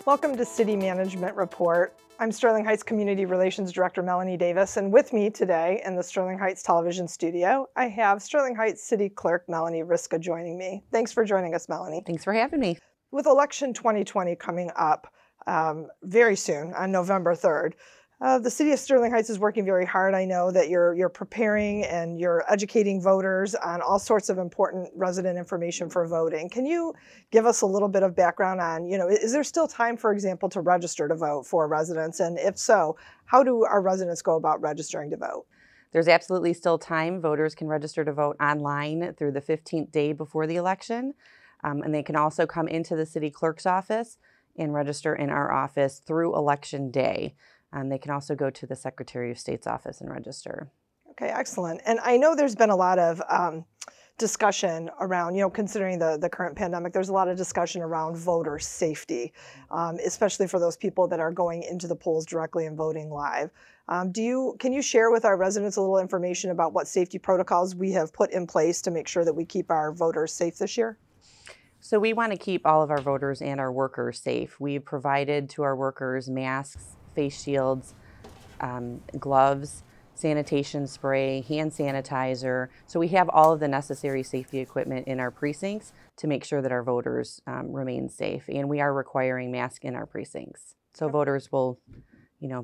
Welcome to City Management Report. I'm Sterling Heights Community Relations Director Melanie Davis, and with me today in the Sterling Heights television studio, I have Sterling Heights City Clerk Melanie Ryska joining me. Thanks for joining us, Melanie. Thanks for having me. With election 2020 coming up very soon on November 3rd, the City of Sterling Heights is working very hard. I know that you're preparing and you're educating voters on all sorts of important resident information for voting. Can you give us a little bit of background on, is there still time, for example, to register to vote for residents? And if so, how do our residents go about registering to vote? There's absolutely still time. Voters can register to vote online through the 15th day before the election. And they can also come into the city clerk's office and register in our office through election day. They can also go to the Secretary of State's office and register. Okay, excellent. And I know there's been a lot of discussion around, considering the current pandemic, there's a lot of discussion around voter safety, especially for those people that are going into the polls directly and voting live. Can you share with our residents a little information about what safety protocols we have put in place to make sure that we keep our voters safe this year? So we want to keep all of our voters and our workers safe. We've provided to our workers masks, face shields, gloves, sanitation spray, hand sanitizer. So we have all of the necessary safety equipment in our precincts to make sure that our voters remain safe. And we are requiring masks in our precincts. So voters will,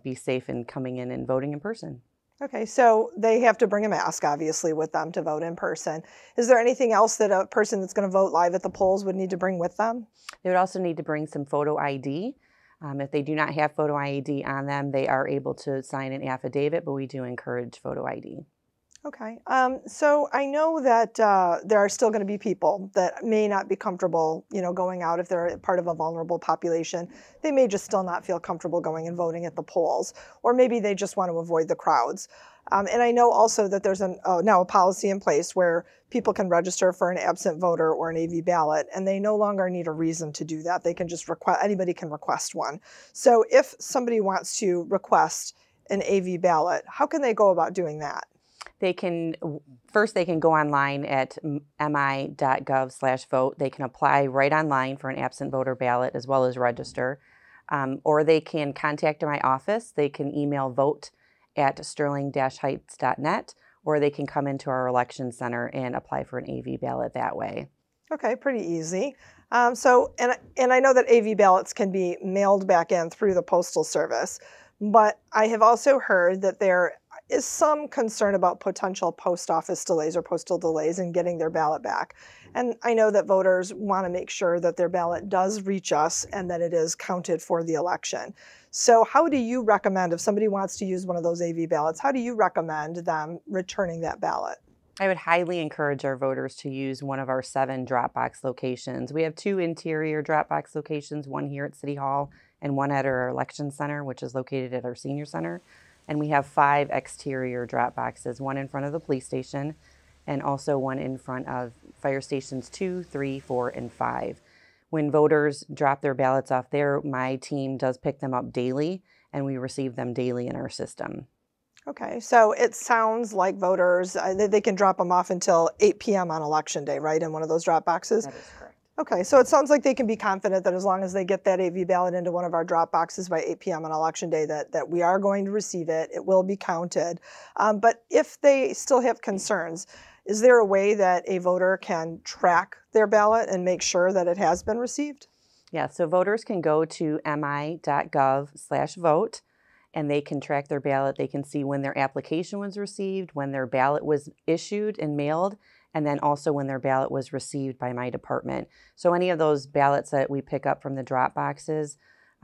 be safe in coming in and voting in person. Okay, so they have to bring a mask, obviously, with them to vote in person. Is there anything else that a person that's going to vote live at the polls would need to bring with them? They would also need to bring some photo ID. If they do not have photo ID on them, they are able to sign an affidavit, but we do encourage photo ID. Okay, so I know that there are still going to be people that may not be comfortable, going out if they're part of a vulnerable population. They may just still not feel comfortable going and voting at the polls, or maybe they just want to avoid the crowds. And I know also that there's now a policy in place where people can register for an absent voter or an AV ballot, and they no longer need a reason to do that. They can just anybody can request one. So if somebody wants to request an AV ballot, how can they go about doing that? They can go online at mi.gov/vote. They can apply right online for an absent voter ballot as well as register. Or they can contact my office. They can email vote@sterling-heights.net, or they can come into our election center and apply for an AV ballot that way. Okay, pretty easy. And I know that AV ballots can be mailed back in through the Postal Service, but I have also heard that there is some concern about potential post office delays or postal delays in getting their ballot back. And I know that voters want to make sure that their ballot does reach us and that it is counted for the election. So how do you recommend, if somebody wants to use one of those AV ballots, how do you recommend them returning that ballot? I would highly encourage our voters to use one of our 7 drop box locations. We have 2 interior drop box locations, one here at City Hall and one at our election center, which is located at our senior center. And we have 5 exterior drop boxes, one in front of the police station and also one in front of fire stations 2, 3, 4, and 5. When voters drop their ballots off there, my team does pick them up daily and we receive them daily in our system. Okay, so it sounds like voters, they can drop them off until 8 p.m. on election day, right, in one of those drop boxes? That is correct. Okay, so it sounds like they can be confident that as long as they get that AV ballot into one of our drop boxes by 8 p.m. on election day, that we are going to receive it, it will be counted. But if they still have concerns, is there a way that a voter can track their ballot and make sure that it has been received? Yeah, so voters can go to mi.gov/vote and they can track their ballot. They can see when their application was received, when their ballot was issued and mailed, and then also when their ballot was received by my department. So any of those ballots that we pick up from the drop boxes,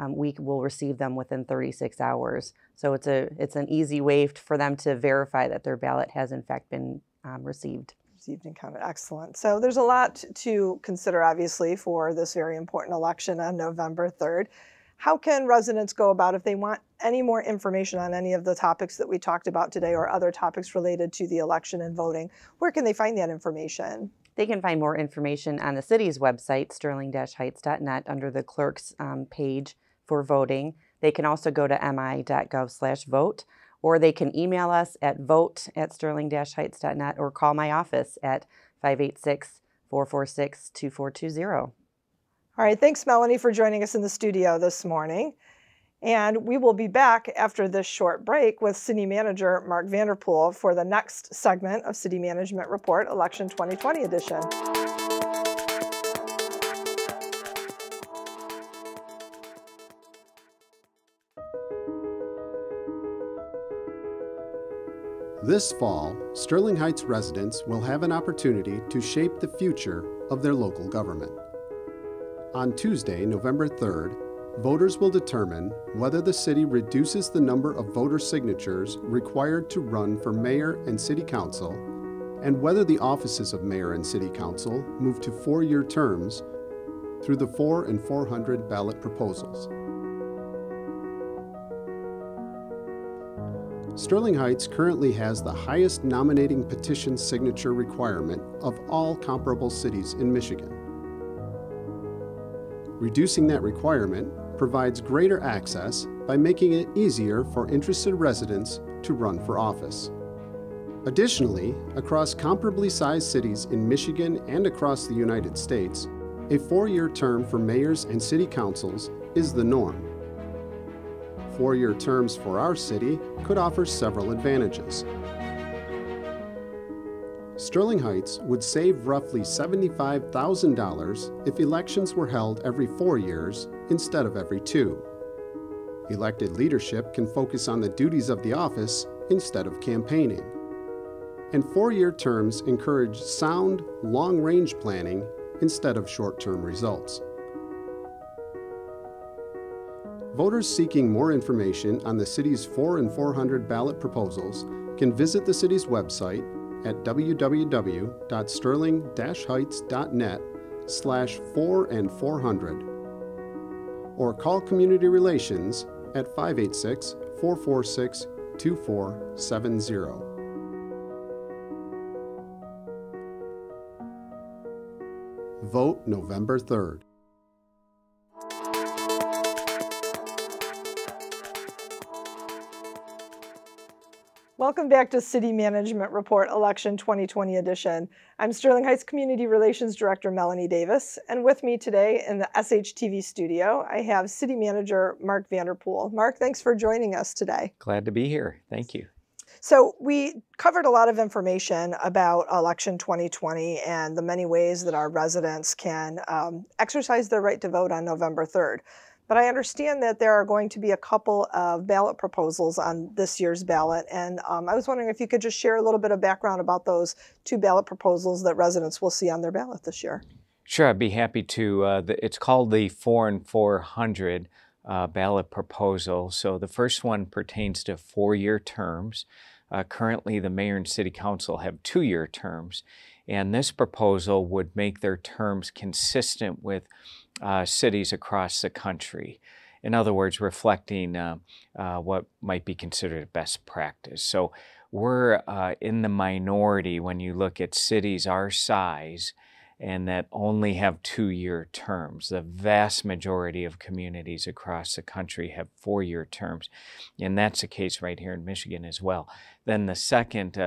we will receive them within 36 hours. So it's an easy way for them to verify that their ballot has in fact been received. Received and counted. Excellent. So there's a lot to consider, obviously, for this very important election on November 3rd. How can residents go about if they want any more information on any of the topics that we talked about today or other topics related to the election and voting? Where can they find that information? They can find more information on the city's website, sterling-heights.net, under the clerk's page for voting. They can also go to mi.gov/vote, or they can email us at vote@sterling-heights.net or call my office at 586-446-2420. All right, thanks, Melanie, for joining us in the studio this morning. And we will be back after this short break with City Manager Mark Vanderpool for the next segment of City Management Report, Election 2020 edition. This fall, Sterling Heights residents will have an opportunity to shape the future of their local government. On Tuesday, November 3rd, voters will determine whether the city reduces the number of voter signatures required to run for mayor and city council, and whether the offices of mayor and city council move to 4-year terms through the 4 and 400 ballot proposals. Sterling Heights currently has the highest nominating petition signature requirement of all comparable cities in Michigan. Reducing that requirement provides greater access by making it easier for interested residents to run for office. Additionally, across comparably sized cities in Michigan and across the United States, a 4-year term for mayors and city councils is the norm. 4-year terms for our city could offer several advantages. Sterling Heights would save roughly $75,000 if elections were held every 4 years instead of every 2. Elected leadership can focus on the duties of the office instead of campaigning. And 4-year terms encourage sound, long-range planning instead of short-term results. Voters seeking more information on the city's 4 and 400 ballot proposals can visit the city's website at www.sterling-heights.net/4and400 or call Community Relations at 586-446-2470. Vote November 3rd. Welcome back to City Management Report, Election 2020 edition. I'm Sterling Heights Community Relations Director Melanie Davis, and with me today in the SHTV studio, I have City Manager Mark Vanderpool. Mark, thanks for joining us today. Glad to be here. Thank you. So we covered a lot of information about Election 2020 and the many ways that our residents can exercise their right to vote on November 3rd. But I understand that there are going to be a couple of ballot proposals on this year's ballot, and I was wondering if you could just share a little bit of background about those 2 ballot proposals that residents will see on their ballot this year. Sure, I'd be happy to. It's called the 4 and 400 ballot proposal. So the first one pertains to 4-year terms. Currently, the mayor and city council have 2-year terms, and this proposal would make their terms consistent with cities across the country. In other words, reflecting what might be considered best practice. So we're in the minority when you look at cities our size and that only have 2-year terms. The vast majority of communities across the country have 4-year terms, and that's the case right here in Michigan as well. Then the second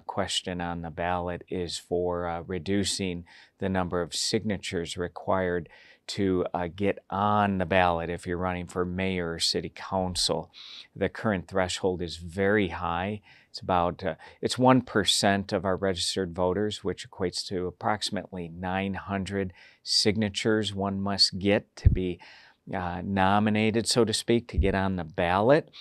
question on the ballot is for reducing the number of signatures required to get on the ballot if you're running for mayor or city council. The current threshold is very high. It's about it's 1% of our registered voters, which equates to approximately 900 signatures one must get to be nominated, so to speak, to get on the ballot.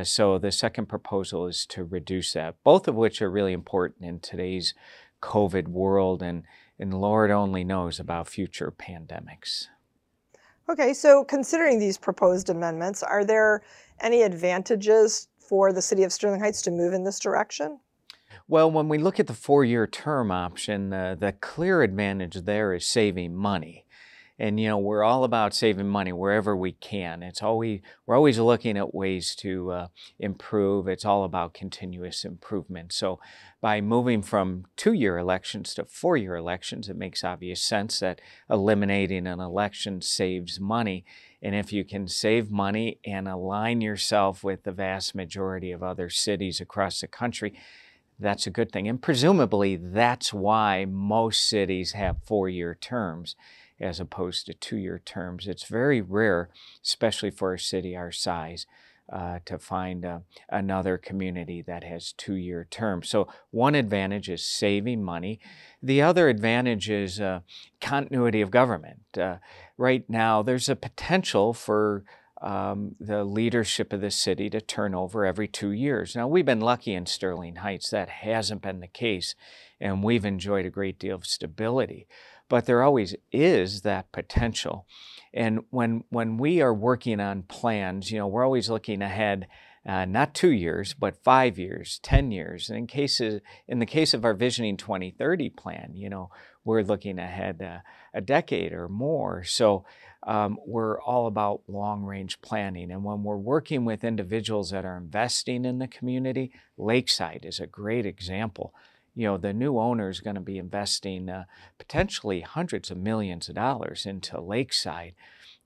So the second proposal is to reduce that, both of which are really important in today's COVID world, and Lord only knows about future pandemics. Okay, so considering these proposed amendments, are there any advantages for the city of Sterling Heights to move in this direction? Well, when we look at the 4-year term option, the clear advantage there is saving money. And we're all about saving money wherever we can. We're always looking at ways to improve. It's all about continuous improvement. So by moving from 2-year elections to 4-year elections, it makes obvious sense that eliminating an election saves money. And if you can save money and align yourself with the vast majority of other cities across the country, that's a good thing. And presumably that's why most cities have 4-year terms as opposed to 2-year terms. It's very rare, especially for a city our size, to find another community that has 2-year terms. So one advantage is saving money. The other advantage is continuity of government. Right now, there's a potential for the leadership of the city to turn over every 2 years. Now, we've been lucky in Sterling Heights. That hasn't been the case, and we've enjoyed a great deal of stability. But there always is that potential. And when we are working on plans, we're always looking ahead, not 2 years, but 5 years, 10 years. And in the case of our Visioning 2030 plan, we're looking ahead a decade or more. So we're all about long-range planning. And when we're working with individuals that are investing in the community, Lakeside is a great example. The new owner is going to be investing potentially hundreds of millions of dollars into Lakeside.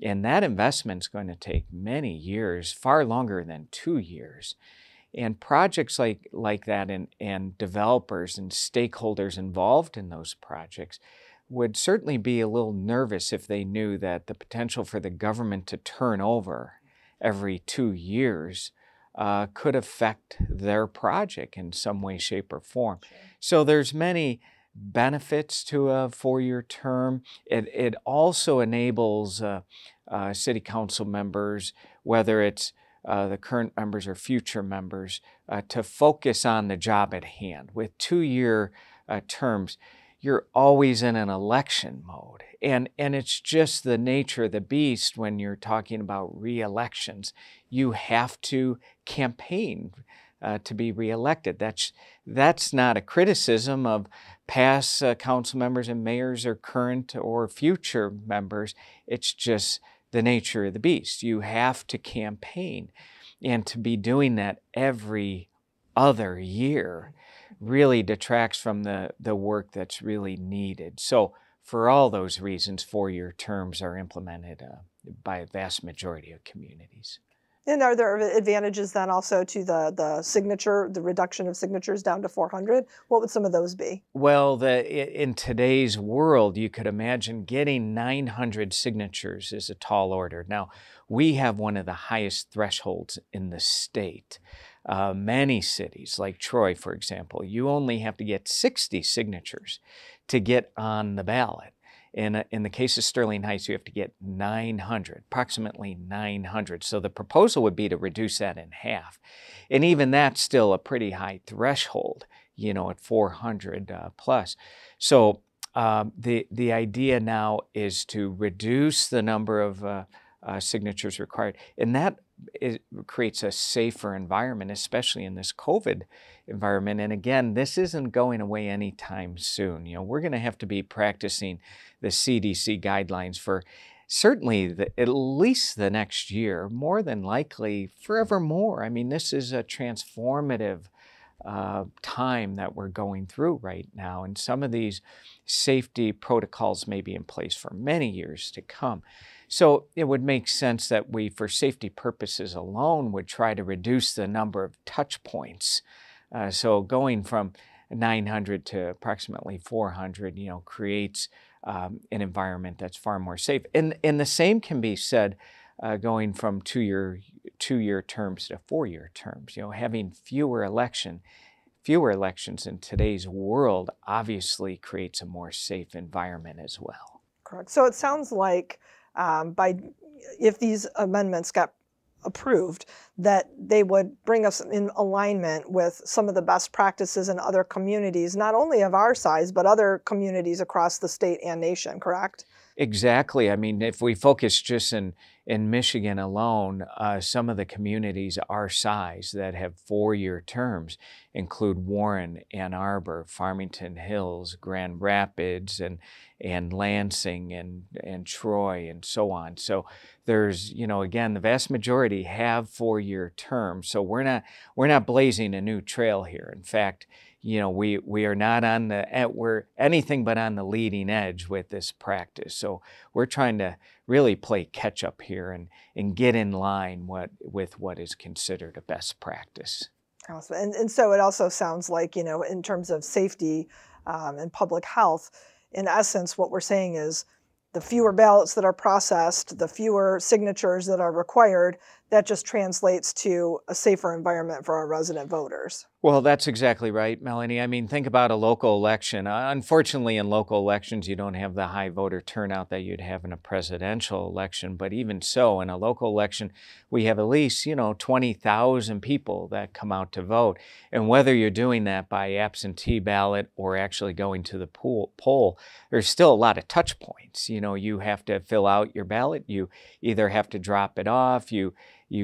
And that investment is going to take many years, far longer than 2 years. And projects like that and developers and stakeholders involved in those projects would certainly be a little nervous if they knew that the potential for the government to turn over every 2 years could affect their project in some way, shape, or form. Sure. So there's many benefits to a 4-year term. It also enables city council members, whether it's the current members or future members, to focus on the job at hand. With 2-year terms, you're always in an election mode. And it's just the nature of the beast when you're talking about re-elections. You have to campaign to be reelected. That's not a criticism of past council members and mayors or current or future members. It's just the nature of the beast. You have to campaign. And to be doing that every other year really detracts from the work that's really needed. So for all those reasons, 4-year terms are implemented by a vast majority of communities. And are there advantages then also to the reduction of signatures down to 400? What would some of those be? Well, in today's world, you could imagine getting 900 signatures is a tall order. Now, we have one of the highest thresholds in the state. Many cities, like Troy, for example, you only have to get 60 signatures to get on the ballot. In the case of Sterling Heights, you have to get 900, approximately 900. So the proposal would be to reduce that in half. And even that's still a pretty high threshold, at 400 plus. So the idea now is to reduce the number of signatures required. And that creates a safer environment, especially in this COVID environment. And again, this isn't going away anytime soon. We're going to have to be practicing the CDC guidelines for certainly at least the next year, more than likely forevermore. I mean, this is a transformative time that we're going through right now. And some of these safety protocols may be in place for many years to come. So it would make sense that we, for safety purposes alone, would try to reduce the number of touch points. So going from 900 to approximately 400, creates an environment that's far more safe. And the same can be said going from 2-year terms to 4-year terms. Having fewer elections in today's world obviously creates a more safe environment as well. Correct. So it sounds like if these amendments got approved, that they would bring us in alignment with some of the best practices in other communities, not only of our size, but other communities across the state and nation, correct? Exactly. I mean, if we focus just in in Michigan alone, some of the communities our size that have 4-year terms include Warren, Ann Arbor, Farmington Hills, Grand Rapids, and Lansing, and Troy, and so on. So there's, again, the vast majority have 4-year terms. So we're not blazing a new trail here. In fact, we are not we're anything but on the leading edge with this practice. So we're trying to really play catch up here and get in line with what is considered a best practice. Awesome. And so it also sounds like, in terms of safety and public health, in essence, what we're saying is the fewer ballots that are processed, the fewer signatures that are required, that just translates to a safer environment for our resident voters. Well, that's exactly right, Melanie. I mean, think about a local election. Unfortunately, in local elections, you don't have the high voter turnout that you'd have in a presidential election. But even so, in a local election, we have at least, 20,000 people that come out to vote. And whether you're doing that by absentee ballot or actually going to the poll, there's still a lot of touch points. You have to fill out your ballot. You either have to drop it off, you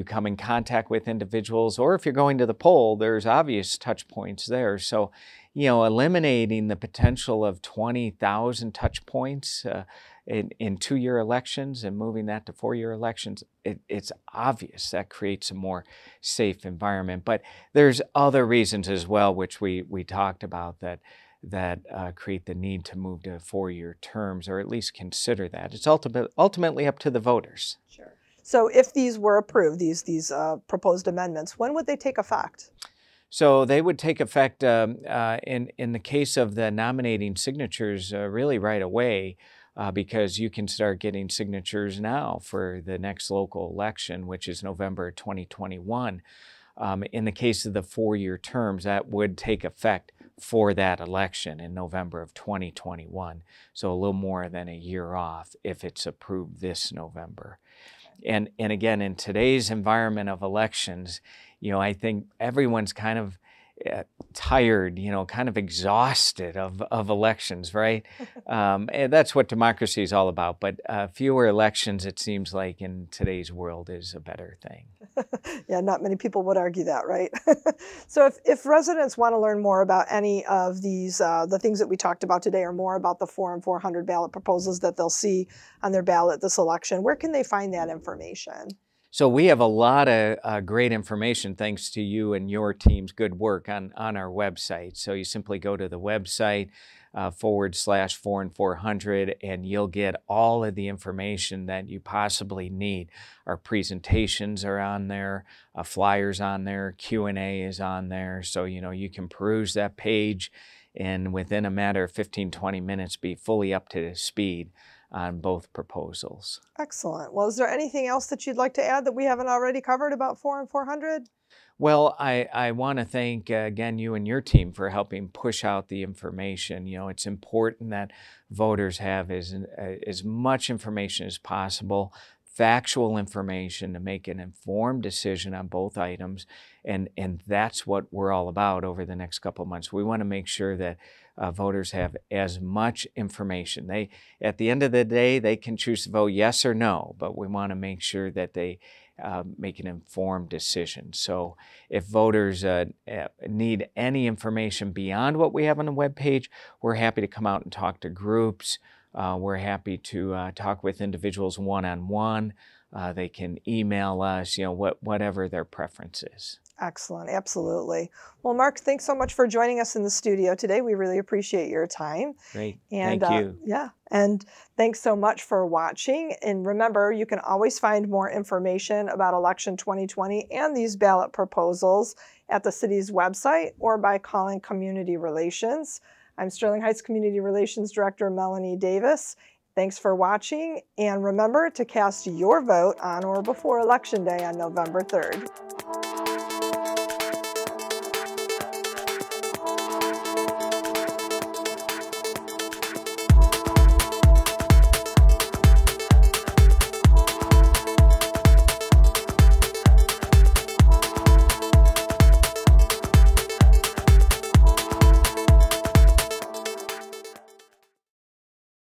come in contact with individuals, or if you're going to the poll, there's obvious touch points there. So, eliminating the potential of 20,000 touch points in 2-year elections and moving that to 4-year elections, it's obvious that creates a more safe environment. But there's other reasons as well, which we talked about, that create the need to move to 4-year terms, or at least consider that. It's ultimately up to the voters. Sure. So if these were approved, these proposed amendments, when would they take effect? So they would take effect in the case of the nominating signatures really right away, because you can start getting signatures now for the next local election, which is November 2021. In the case of the 4-year terms, that would take effect for that election in November of 2021. So a little more than a year off if it's approved this November. And again, in today's environment of elections, I think everyone's kind of tired, kind of exhausted of elections, right? And that's what democracy is all about. But fewer elections, it seems like, in today's world is a better thing. Yeah, not many people would argue that, right? So if residents want to learn more about any of these, the things that we talked about today, or more about the 4 and 400 ballot proposals that they'll see on their ballot this election, where can they find that information? So we have a lot of great information thanks to you and your team's good work on our website. So you simply go to the website /4 and 400, and you'll get all of the information that you possibly need. Our presentations are on there, flyers on there, Q&A is on there. So, you can peruse that page and within a matter of 15-20 minutes be fully up to speed on both proposals. Excellent. Well, is there anything else that you'd like to add that we haven't already covered about 4 and 400? Well, I want to thank, again, you and your team for helping push out the information. It's important that voters have as much information as possible, factual information, to make an informed decision on both items. And that's what we're all about over the next couple of months. We want to make sure that voters have as much information. At the end of the day, they can choose to vote yes or no, but we want to make sure that they make an informed decision. So if voters need any information beyond what we have on the webpage, we're happy to come out and talk to groups. We're happy to talk with individuals one-on-one. They can email us, whatever their preference is. Excellent. Absolutely. Well, Mark, thanks so much for joining us in the studio today. We really appreciate your time. Great. And, thank you. Yeah. And thanks so much for watching. And remember, you can always find more information about election 2020 and these ballot proposals at the city's website or by calling Community Relations. I'm Sterling Heights Community Relations Director Melanie Davis. Thanks for watching, and remember to cast your vote on or before Election Day on November 3rd.